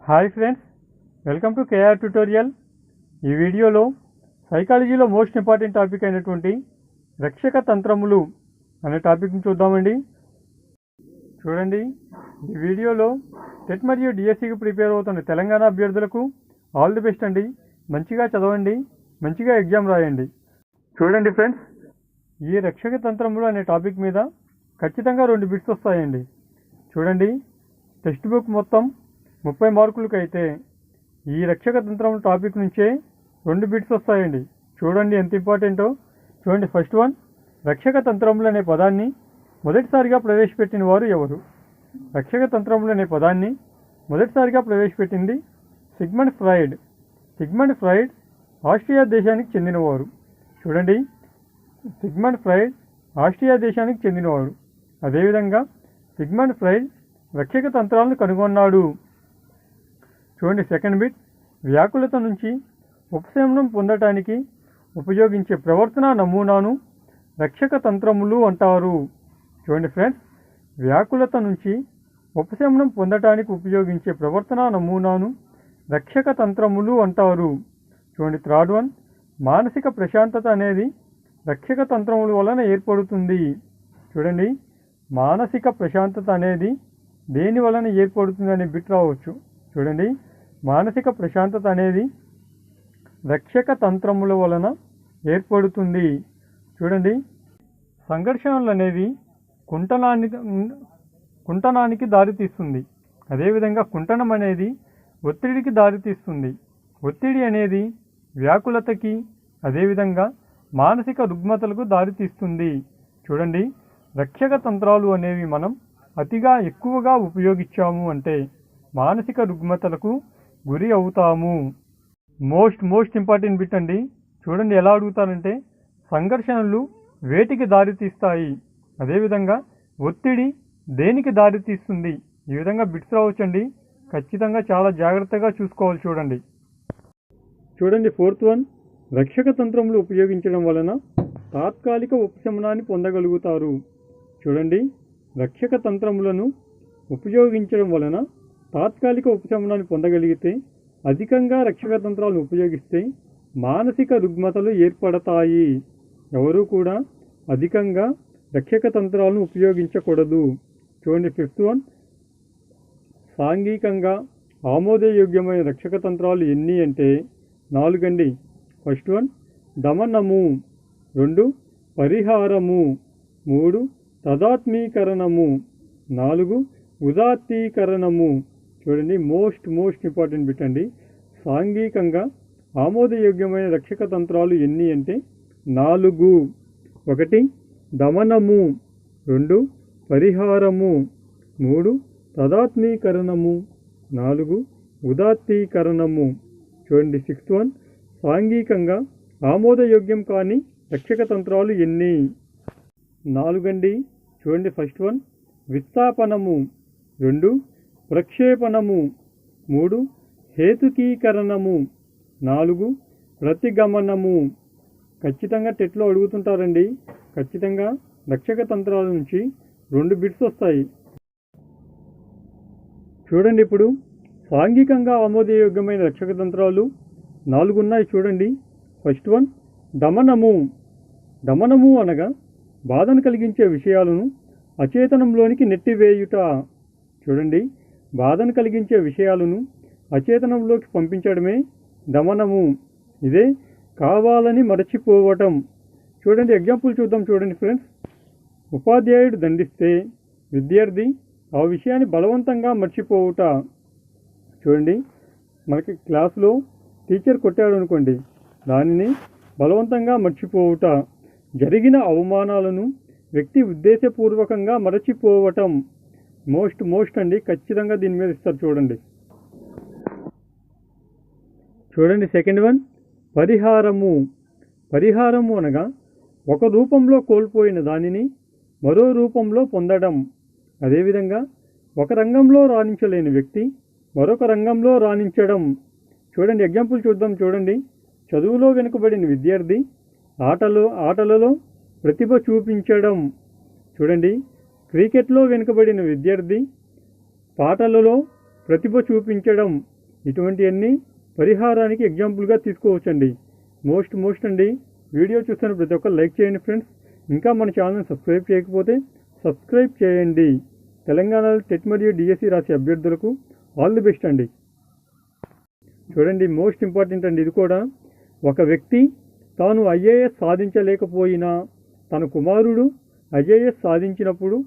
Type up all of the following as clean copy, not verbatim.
Hi friends, welcome to K R tutorial. ఈ వీడియోలో సైకాలజీలో మోస్ట్ ఇంపార్టెంట్ టాపిక్ అయినటువంటి రక్షక తంత్రములు అనే టాపిక్ని చూద్దామండి. చూడండి, ఈ వీడియోలో టెట్ మరియు డిఎస్సికి ప్రిపేర్ అవుతున్న తెలంగాణ అభ్యర్థులకు ఆల్ ది బెస్ట్ అండి. మంచిగా చదవండి, మంచిగా ఎగ్జామ్ రాయండి. చూడండి ఫ్రెండ్స్, ఈ రక్షక తంత్రములు అనే టాపిక్ మీద ఖచ్చితంగా 2 బిట్స్ వస్తాయండి. చూడండి, టెక్స్ట్ బుక్ మొత్తం 30 మార్కులకి అయితే ఈ రక్షక తంత్రం టాపిక్ నుంచే 2 బిట్స్ వస్తాయండి. చూడండి ఎంత ఇంపార్టెంటో. చూడండి, ఫస్ట్ వన్, రక్షక తంత్రములు అనే పదాన్ని మొదటిసారిగా ప్రవేశపెట్టిన వారు ఎవరు? రక్షక తంత్రములు అనే పదాన్ని మొదటిసారిగా ప్రవేశపెట్టింది Sigmund Freud. Sigmund Freud Austria దేశానికి చెందినవారు. చూడండి, సిగ్మండ్ ఫ్రాయిడ్ ఆస్ట్రియా దేశానికి చెందినవాడు. అదేవిధంగా సిగ్మండ్ ఫ్రాయిడ్ రక్షక తంత్రాలను కనుగొన్నాడు. చూడండి, సెకండ్ బిట్, వ్యాకులత నుంచి ఉపశమనం పొందటానికి ఉపయోగించే ప్రవర్తన నమూనాను రక్షక తంత్రములు అంటారు. చూడండి ఫ్రెండ్స్, వ్యాకులత నుంచి ఉపశమనం పొందటానికి ఉపయోగించే ప్రవర్తన నమూనాను రక్షక తంత్రములు అంటారు. చూడండి, థర్డ్ వన్, మానసిక ప్రశాంతత అనేది రక్షక తంత్రముల వలన ఏర్పడుతుంది. చూడండి, మానసిక ప్రశాంతత అనేది దేని వలన ఏర్పడుతుంది అనే బిట్ రావచ్చు. చూడండి, మానసిక ప్రశాంతత అనేది రక్షక తంత్రముల వలన ఏర్పడుతుంది. చూడండి, సంఘర్షణలు అనేవి కుంటనానికి దారితీస్తుంది. అదేవిధంగా కుంటనం అనేది ఒత్తిడికి దారితీస్తుంది. ఒత్తిడి అనేది వ్యాకులతకి, అదేవిధంగా మానసిక రుగ్మతలకు దారితీస్తుంది. చూడండి, రక్షక తంత్రాలు అనేవి మనం అతిగా ఎక్కువగా ఉపయోగించాము అంటే మానసిక రుగ్మతలకు గురి అవుతాము. మోస్ట్ ఇంపార్టెంట్ బిట్ అండి. చూడండి, ఎలా అడుగుతారంటే సంఘర్షణలు వేటికి దారితీస్తాయి, అదేవిధంగా ఒత్తిడి దేనికి దారితీస్తుంది. ఈ విధంగా బిట్స్ రావచ్చండి. ఖచ్చితంగా చాలా జాగ్రత్తగా చూసుకోవాలి. చూడండి, ఫోర్త్ వన్, రక్షక తంత్రములు ఉపయోగించడం వలన తాత్కాలిక ఉపశమనాన్ని పొందగలుగుతారు. చూడండి, రక్షక తంత్రములను ఉపయోగించడం వలన తాత్కాలిక ఉపశమనాన్ని పొందగలిగితే, అధికంగా రక్షక తంత్రాలను ఉపయోగిస్తే మానసిక రుగ్మతలు ఏర్పడతాయి. ఎవరూ కూడా అధికంగా రక్షక తంత్రాలను ఉపయోగించకూడదు. చూడండి, ఫిఫ్త్ వన్, సాంఘికంగా ఆమోదయోగ్యమైన రక్షక తంత్రాలు ఎన్ని అంటే 4 అండి. First one, దమనము. 2, పరిహారము. 3, తదాత్మీకరణము. 4, ఉదాత్తీకరణము. చూడండి, మోస్ట్ ఇంపార్టెంట్ బిట్ అండి. సాంఘికంగా ఆమోదయోగ్యమైన రక్షక తంత్రాలు ఎన్ని అంటే 4. 1, దమనము. 2, పరిహారము. 3, తదాత్మీకరణము. 4, ఉదాత్తీకరణము. చూడండి, 6th వన్, సాంఘికంగా ఆమోదయోగ్యం కాని రక్షక తంత్రాలు ఎన్ని? 4 అండి. చూడండి, ఫస్ట్ వన్, విస్థాపనము. 2, ప్రక్షేపణము. 3, హేతుకీకరణము. 4, ప్రతిగమనము. ఖచ్చితంగా టెట్లో అడుగుతుంటారండి. ఖచ్చితంగా రక్షక తంత్రాల నుంచి 2 బిట్స్ వస్తాయి. చూడండి, ఇప్పుడు సాంఘికంగా ఆమోదయోగ్యమైన రక్షక తంత్రాలు 4 ఉన్నాయి. చూడండి, ఫస్ట్ వన్, దమనము. దమనము అనగా బాధను కలిగించే విషయాలను అచేతనంలోనికి నెట్టివేయుట. చూడండి, బాధను కలిగించే విషయాలను అచేతనంలోకి పంపించడమే దమనము. ఇదే కావాలని మరచిపోవటం. చూడండి, ఎగ్జాంపుల్ చూద్దాం. చూడండి ఫ్రెండ్స్, ఉపాధ్యాయుడు దండిస్తే విద్యార్థి ఆ విషయాన్ని బలవంతంగా మర్చిపోవుట. చూడండి, మనకి క్లాసులో టీచర్ కొట్టాడు అనుకోండి, దానిని బలవంతంగా మర్చిపోవుట. జరిగిన అవమానాలను వ్యక్తి ఉద్దేశపూర్వకంగా మరచిపోవటం. మోస్ట్ అండి. ఖచ్చితంగా దీని మీద ఇస్తారు. చూడండి, సెకండ్ వన్, పరిహారము. పరిహారము అనగా ఒక రూపంలో కోల్పోయిన దానిని మరో రూపంలో పొందడం. అదేవిధంగా ఒక రంగంలో రాణించలేని వ్యక్తి మరొక రంగంలో రాణించడం. చూడండి, ఎగ్జాంపుల్ చూద్దాం. చూడండి, చదువులో వెనుకబడిన విద్యార్థి ఆటలలో ప్రతిభ చూపించడం. చూడండి, క్రికెట్లో వెనుకబడిన విద్యార్థి పాటలలో ప్రతిభ చూపించడం, ఇటువంటివన్నీ పరిహారానికి ఎగ్జాంపుల్గా తీసుకోవచ్చండి. మోస్ట్ అండి. వీడియో చూస్తున్న ప్రతి ఒక్కరు లైక్ చేయండి ఫ్రెండ్స్. ఇంకా మన ఛానల్ని సబ్స్క్రైబ్ చేయకపోతే సబ్స్క్రైబ్ చేయండి. తెలంగాణలో టెట్ మరియు డిఎస్సి రాసే అభ్యర్థులకు ఆల్ ది బెస్ట్ అండి. చూడండి, మోస్ట్ ఇంపార్టెంట్ అండి ఇది కూడా. ఒక వ్యక్తి తాను ఐఏఎస్ సాధించలేకపోయినా తన కుమారుడు ఐఏఎస్ సాధించినప్పుడు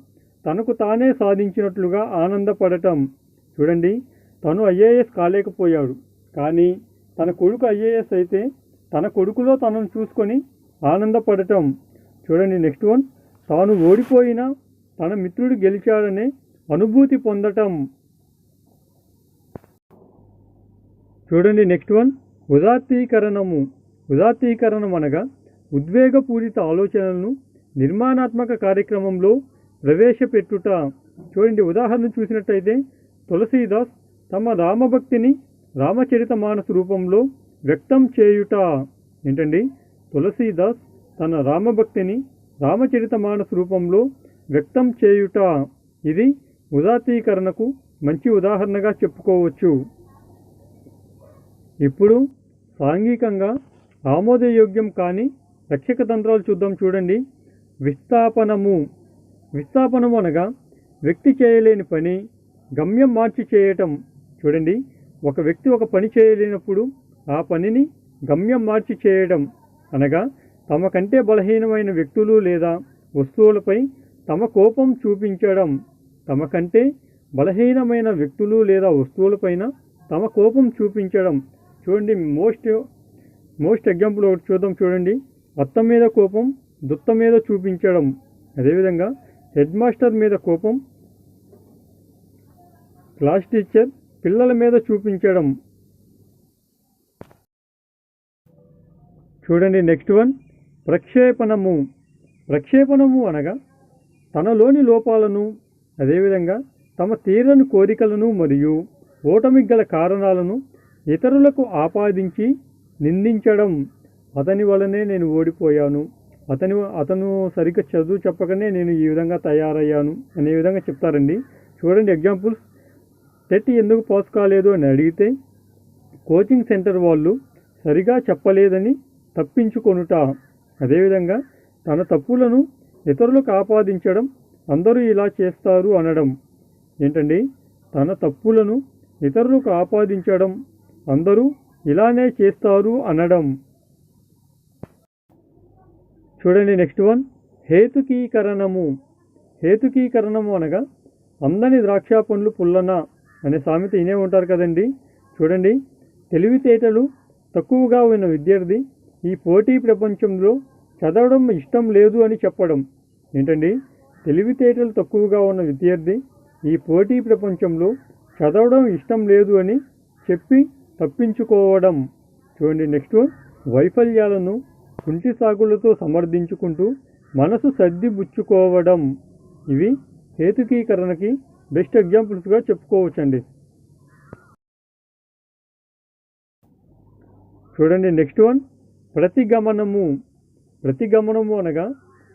తనకు తానే సాధించినట్లుగా ఆనందపడటం. చూడండి, తను ఐఏఎస్ కాలేకపోయాడు, కానీ తన కొడుకు ఐఏఎస్ అయితే తన కొడుకులో తనను చూసుకొని ఆనందపడటం. చూడండి, నెక్స్ట్ వన్, తాను ఓడిపోయినా తన మిత్రుడు గెలిచాడనే అనుభూతి పొందటం. చూడండి, నెక్స్ట్ వన్, ఉదాత్తీకరణము. ఉదాత్తీకరణం అనగా ఉద్వేగపూరిత ఆలోచనలను నిర్మాణాత్మక కార్యక్రమంలో ప్రవేశపెట్టుట. చూడండి, ఉదాహరణ చూసినట్టయితే తులసీదాస్ తమ రామభక్తిని రామచరితమానస రూపంలో వ్యక్తం చేయుట. ఏంటండి, తులసీదాస్ తన రామభక్తిని రామచరితమానస రూపంలో వ్యక్తం చేయుట. ఇది ఉదాత్తీకరణకు మంచి ఉదాహరణగా చెప్పుకోవచ్చు. ఇప్పుడు సాంఘికంగా ఆమోదయోగ్యం కాని రక్షక తంత్రాలు చూద్దాం. చూడండి, విస్థాపనము. విస్థాపనము అనగా వ్యక్తి చేయలేని పని గమ్యం మార్చి చేయటం. చూడండి, ఒక వ్యక్తి ఒక పని చేయలేనప్పుడు ఆ పనిని గమ్యం మార్చి చేయడం అనగా తమ కంటే బలహీనమైన వ్యక్తులు లేదా వస్తువులపై తమ కోపం చూపించడం. తమ కంటే బలహీనమైన వ్యక్తులు లేదా వస్తువులపైన తమ కోపం చూపించడం. చూడండి, మోస్ట్ ఎగ్జాంపుల్ ఒకటి చూద్దాం. చూడండి, అత్త మీద కోపం దుత్త మీద చూపించడం. అదేవిధంగా హెడ్ మాస్టర్ మీద కోపం క్లాస్ టీచర్ పిల్లల మీద చూపించడం. చూడండి, నెక్స్ట్ వన్, ప్రక్షేపణము. ప్రక్షేపణము అనగా తనలోని లోపాలను, అదేవిధంగా తమ తీరని కోరికలను మరియు ఓటమికి గల కారణాలను ఇతరులకు ఆపాదించి నిందించడం. అతని వలనే నేను ఓడిపోయాను, అతను సరిగ్గా చదువు చెప్పకనే నేను ఈ విధంగా తయారయ్యాను అనే విధంగా చెప్తారండి. చూడండి, ఎగ్జాంపుల్స్. టెట్ ఎందుకు పాస్ కాలేదు అని అడిగితే కోచింగ్ సెంటర్ వాళ్ళు సరిగా చెప్పలేదని తప్పించుకొనుట. అదేవిధంగా తన తప్పులను ఇతరులకు ఆపాదించడం, అందరూ ఇలా చేస్తారు అనడం. ఏంటండి, తన తప్పులను ఇతరులకు ఆపాదించడం, అందరూ ఇలానే చేస్తారు అనడం. చూడండి, నెక్స్ట్ వన్, హేతుకీకరణము. హేతుకీకరణము అనగా అందని ద్రాక్ష పండ్లు పుల్లన అనే సామెత వినే ఉంటారు కదండి. చూడండి, తెలివితేటలు తక్కువగా ఉన్న విద్యార్థి ఈ పోటీ ప్రపంచంలో చదవడం ఇష్టం లేదు అని చెప్పడం. ఏంటండి, తెలివితేటలు తక్కువగా ఉన్న విద్యార్థి ఈ పోటీ ప్రపంచంలో చదవడం ఇష్టం లేదు అని చెప్పి తప్పించుకోవడం. చూడండి, నెక్స్ట్ వన్, వైఫల్యాలను కుంటి సాగులతో సమర్థించుకుంటూ మనసు సర్దిబుచ్చుకోవడం. ఇవి హేతుకీకరణకి బెస్ట్ ఎగ్జాంపుల్స్గా చెప్పుకోవచ్చండి. చూడండి, నెక్స్ట్ వన్, ప్రతిగమనము. ప్రతిగమనము అనగా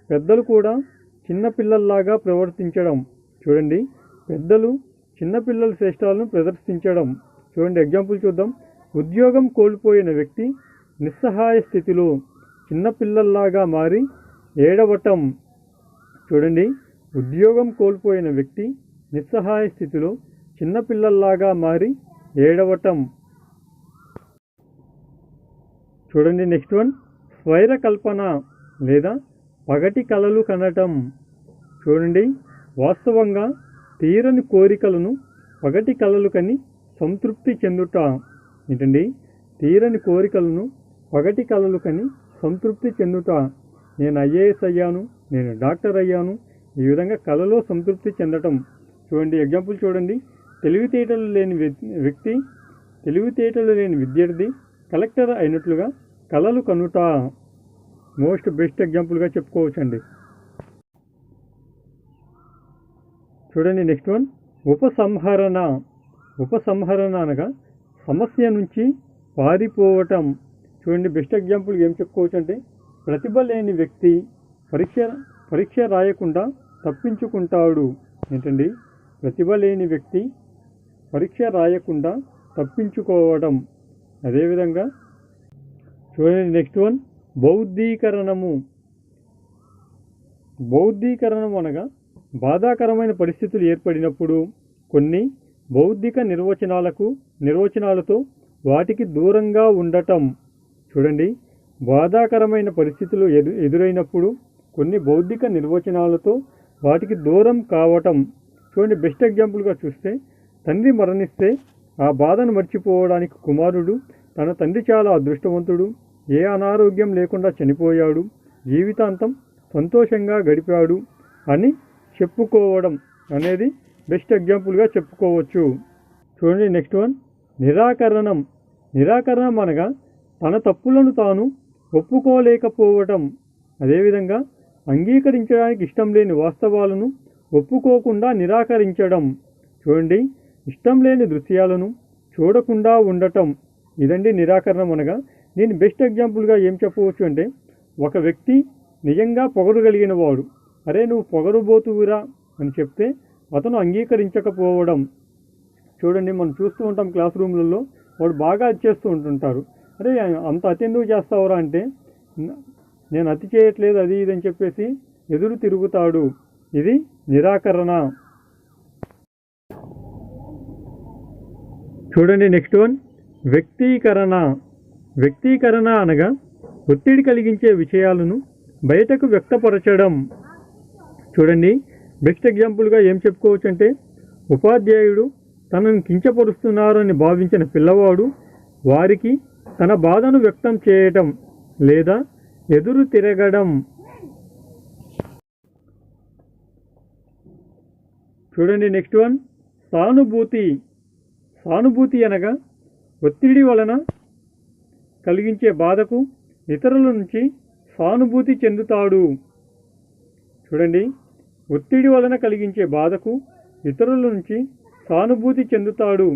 పెద్దలు కూడా చిన్నపిల్లల్లాగా ప్రవర్తించడం. చూడండి, పెద్దలు చిన్నపిల్లల శ్రేష్టాలను ప్రదర్శించడం. చూడండి, ఎగ్జాంపుల్ చూద్దాం. ఉద్యోగం కోల్పోయిన వ్యక్తి నిస్సహాయ స్థితిలో చిన్నపిల్లల్లాగా మారి ఏడవటం. చూడండి, ఉద్యోగం కోల్పోయిన వ్యక్తి నిస్సహాయ స్థితిలో చిన్నపిల్లల్లాగా మారి ఏడవటం. చూడండి, నెక్స్ట్ వన్, స్వైర కల్పన లేదా పగటి కలలు కనటం. చూడండి, వాస్తవంగా తీరని కోరికలను పగటి కలలు కని సంతృప్తి చెందుట. ఏంటండి, తీరని కోరికలను పగటి కలలు కని సంతృప్తి చెందుట. నేను ఐఏఎస్ అయ్యాను, నేను డాక్టర్ అయ్యాను, ఈ విధంగా కలలో సంతృప్తి చెందటం. చూడండి, ఎగ్జాంపుల్ చూడండి. తెలివితేటలు లేని విద్యార్థి కలెక్టర్ అయినట్లుగా కలలు కనుట. మోస్ట్ బెస్ట్ ఎగ్జాంపుల్గా చెప్పుకోవచ్చండి. చూడండి, నెక్స్ట్ వన్, ఉపసంహరణ. ఉపసంహరణ అనగా సమస్య నుంచి పారిపోవటం. చూడండి, బెస్ట్ ఎగ్జాంపుల్ ఏం చెప్పుకోవచ్చు అంటే ప్రతిభ లేని వ్యక్తి పరీక్ష రాయకుండా తప్పించుకుంటాడు. ఏంటండి, ప్రతిభ లేని వ్యక్తి పరీక్ష రాయకుండా తప్పించుకోవడం. అదేవిధంగా చూడండి నెక్స్ట్ వన్, బౌద్ధీకరణము. బౌద్ధీకరణం అనగా బాధాకరమైన పరిస్థితులు ఏర్పడినప్పుడు కొన్ని బౌద్ధిక నిర్వచనాలతో వాటికి దూరంగా ఉండటం. చూడండి, బాధాకరమైన పరిస్థితులు ఎదురైనప్పుడు కొన్ని బౌద్ధిక నిర్వచనాలతో వాటికి దూరం కావటం. చూడండి, బెస్ట్ ఎగ్జాంపుల్గా చూస్తే, తండ్రి మరణిస్తే ఆ బాధను మర్చిపోవడానికి కుమారుడు తన తండ్రి చాలా అదృష్టవంతుడు, ఏ అనారోగ్యం లేకుండా చనిపోయాడు, జీవితాంతం సంతోషంగా గడిపాడు అని చెప్పుకోవడం అనేది బెస్ట్ ఎగ్జాంపుల్గా చెప్పుకోవచ్చు. చూడండి నెక్స్ట్ వన్, నిరాకరణం. నిరాకరణం అనగా తన తప్పులను తాను ఒప్పుకోలేకపోవటం. అదేవిధంగా అంగీకరించడానికి ఇష్టం లేని వాస్తవాలను ఒప్పుకోకుండా నిరాకరించడం. చూడండి, ఇష్టం లేని దృశ్యాలను చూడకుండా ఉండటం. ఇదండి నిరాకరణం అనగా. నేను బెస్ట్ ఎగ్జాంపుల్గా ఏం చెప్పవచ్చు అంటే, ఒక వ్యక్తి నిజంగా పొగరగలిగిన వాడు, అరే నువ్వు పొగరుబోతువురా అని చెప్తే అతను అంగీకరించకపోవడం. చూడండి, మనం చూస్తూ ఉంటాం క్లాస్ రూమ్లలో, వాడు బాగా అతి చేస్తూ ఉంటుంటారు. అరే అంత అతి ఎందుకు చేస్తావురా అంటే, నేను అతి చేయట్లేదు అది ఇది అని చెప్పేసి ఎదురు తిరుగుతాడు. ఇది నిరాకరణ. చూడండి నెక్స్ట్ వన్, వ్యక్తీకరణ. వ్యక్తీకరణ అనగా ఒత్తిడి కలిగించే విషయాలను బయటకు వ్యక్తపరచడం. చూడండి, బెస్ట్ ఎగ్జాంపుల్గా ఏం చెప్పుకోవచ్చు అంటే, ఉపాధ్యాయుడు తనను కించపరుస్తున్నారని భావించిన పిల్లవాడు వారికి తన బాధను వ్యక్తం చేయటం లేదా ఎదురు తిరగడం. చూడండి నెక్స్ట్ వన్, సానుభూతి. సానుభూతి అనగా ఒత్తిడి వలన కలిగించే బాధకు ఇతరుల నుంచి సానుభూతి చెందుతాడు. చూడండి, ఒత్తిడి వలన కలిగించే బాధకు ఇతరుల నుంచి సానుభూతి చెందుతాడు.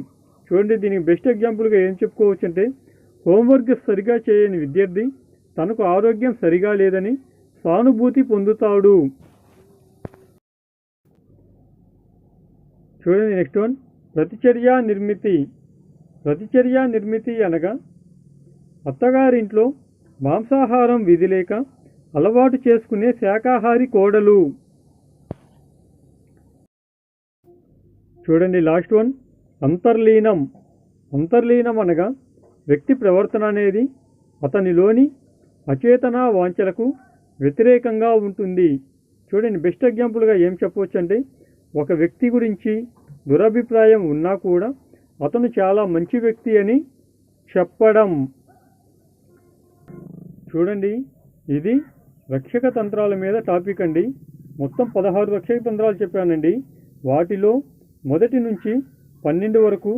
చూడండి, దీనికి బెస్ట్ ఎగ్జాంపుల్గా ఏం చెప్పుకోవచ్చు అంటే, హోంవర్క్ సరిగా చేయని విద్యార్థి తనకు ఆరోగ్యం సరిగా లేదని సానుభూతి పొందుతాడు. చూడండి నెక్స్ట్ వన్, ప్రతిచర్య నిర్మితి. ప్రతిచర్య నిర్మితి అనగా అత్తగారింట్లో మాంసాహారం విధి లేక అలవాటు చేసుకునే శాకాహారి కోడలు. చూడండి లాస్ట్ వన్, అంతర్లీనం. అంతర్లీనం అనగా వ్యక్తి ప్రవర్తన అనేది అతనిలోని అచేతన వాంఛలకు వ్యతిరేకంగా ఉంటుంది. చూడండి, బెస్ట్ ఎగ్జాంపుల్గా ఏం చెప్పవచ్చు అంటే, ఒక వ్యక్తి గురించి దురభిప్రాయం ఉన్నా కూడా అతను చాలా మంచి వ్యక్తి అని చెప్పడం. చూడండి, ఇది రక్షక తంత్రాల మీద టాపిక్ అండి. మొత్తం 16 రక్షక తంత్రాలు చెప్పానండి. వాటిలో మొదటి నుంచి 12 వరకు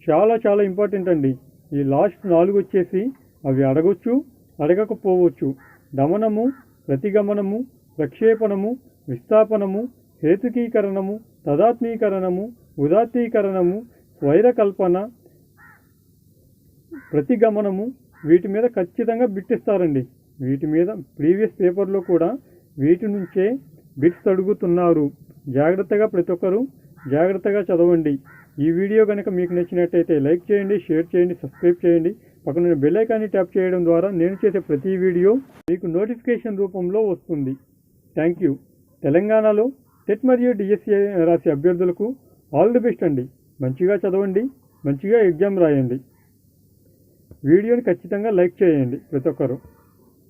చాలా చాలా ఇంపార్టెంట్ అండి. ఈ లాస్ట్ 4 వచ్చేసి అవి అడగొచ్చు, అడగకపోవచ్చు. దమనము, ప్రతిగమనము, ప్రక్షేపణము, విస్థాపనము, హేతుకీకరణము, తదాత్మీకరణము, ఉదాత్తీకరణము, స్వైరకల్పన, ప్రతిగమనము, వీటి మీద ఖచ్చితంగా బిట్టిస్తారండి. వీటి మీద ప్రీవియస్ పేపర్లో కూడా వీటి నుంచే బిట్స్ అడుగుతున్నారు. జాగ్రత్తగా ప్రతి ఒక్కరూ జాగ్రత్తగా చదవండి. ఈ వీడియో కనుక మీకు నచ్చినట్టయితే లైక్ చేయండి, షేర్ చేయండి, సబ్స్క్రైబ్ చేయండి. పక్కన బెల్ ఐకాన్ని ట్యాప్ చేయడం ద్వారా నేను చేసే ప్రతి వీడియో మీకు నోటిఫికేషన్ రూపంలో వస్తుంది. Thank you. తెలంగాణలో టెట్ మరియు డిఎస్సి రాసే అభ్యర్థులకు ఆల్ ది బెస్ట్ అండి. మంచిగా చదవండి, మంచిగా ఎగ్జామ్ రాయండి. వీడియోని ఖచ్చితంగా లైక్ చేయండి ప్రతి ఒక్కరు.